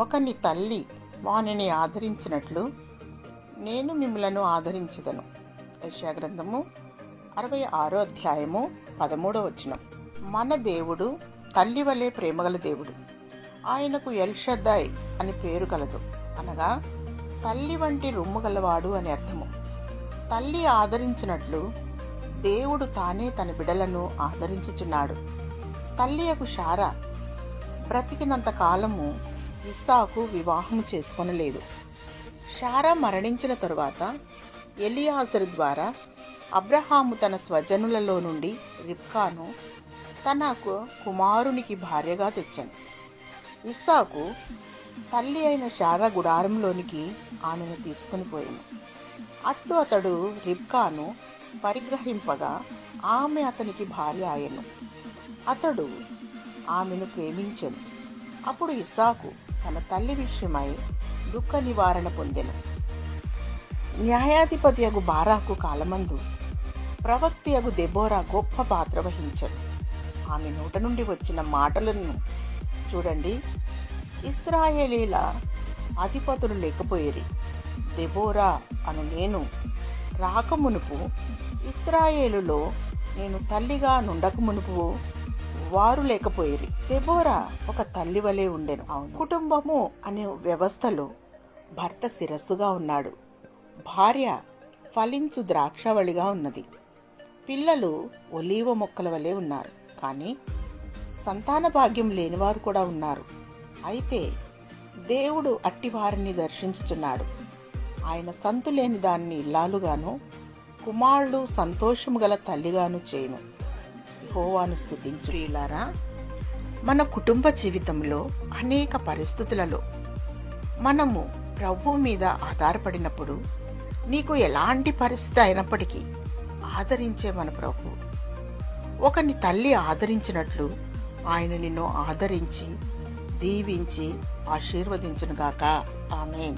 ఒకని తల్లి వానిని ఆదరించినట్లు నేను మిమ్మలను ఆదరించదను. యెషయా గ్రంథము 66 అధ్యాయము 13వ వచనం. మన దేవుడు తల్లి వలె ప్రేమగల దేవుడు. ఆయనకు ఎల్షద్దాయ్ అని పేరు కలదు, అనగా తల్లి వంటి రొమ్ము గలవాడు అని అర్థము. తల్లి ఆదరించినట్లు దేవుడు తానే తన బిడలను ఆదరించుచున్నాడు. తల్లియకు శారా బ్రతికినంత కాలము ఇస్సాకు వివాహము చేసుకొనలేదు. శారా మరణించిన తరువాత ఎలియాజరు ద్వారా అబ్రహాము తన స్వజనులలో నుండి రిబ్కాను తనకు కుమారునికి భార్యగా తెచ్చాను. ఇస్సాకు తల్లి అయిన శారా గుడారంలోనికి ఆమెను తీసుకుని పోయాను. అట్లు అతడు రిబ్కాను పరిగ్రహింపగా ఆమె అతనికి భార్య ఆయను. అతడు ఆమెను ప్రేమించెను. అప్పుడు ఇస్సాకు తన తల్లి విషయమై దుఃఖ నివారణ పొందెను. న్యాయాధిపతియగు బారాకు కాలమందు ప్రవక్తియగు దెబోరా గొప్ప పాత్ర వహించెను. ఆమె నోట నుండి వచ్చిన మాటలను చూడండి. ఇశ్రాయేలీల అధిపతులు లేకపోయేరి. దెబోరా అను నేను రాకమునుపు ఇశ్రాయేలులో నేను తల్లిగా నుండకమునుపు వారు లేకపోయేది. దెబోరా ఒక తల్లి వలె ఉండెను. కుటుంబము అనే వ్యవస్థలో భర్త శిరస్సుగా ఉన్నాడు. భార్య ఫలించు ద్రాక్షవళిగా ఉన్నది. పిల్లలు ఒలీవ మొక్కల వలె ఉన్నారు. కానీ సంతాన భాగ్యం లేనివారు కూడా ఉన్నారు. అయితే దేవుడు అట్టివారిని దర్శించుచున్నాడు. ఆయన సంతు లేని దాన్ని ఇల్లాలుగాను, కుమారుడు సంతోషము గల తల్లిగాను చేయును. యెహోవాను స్తుతించు. ప్రియులారా, మన కుటుంబ జీవితంలో అనేక పరిస్థితులలో మనము ప్రభువు మీద ఆధారపడినప్పుడు నీకు ఎలాంటి పరిస్థితి అయినప్పటికీ ఆదరించే మన ప్రభువు. ఒకని తల్లి ఆదరించినట్లు ఆయన నిన్ను ఆదరించి దీవించి ఆశీర్వదించునుగాక. ఆమేన్.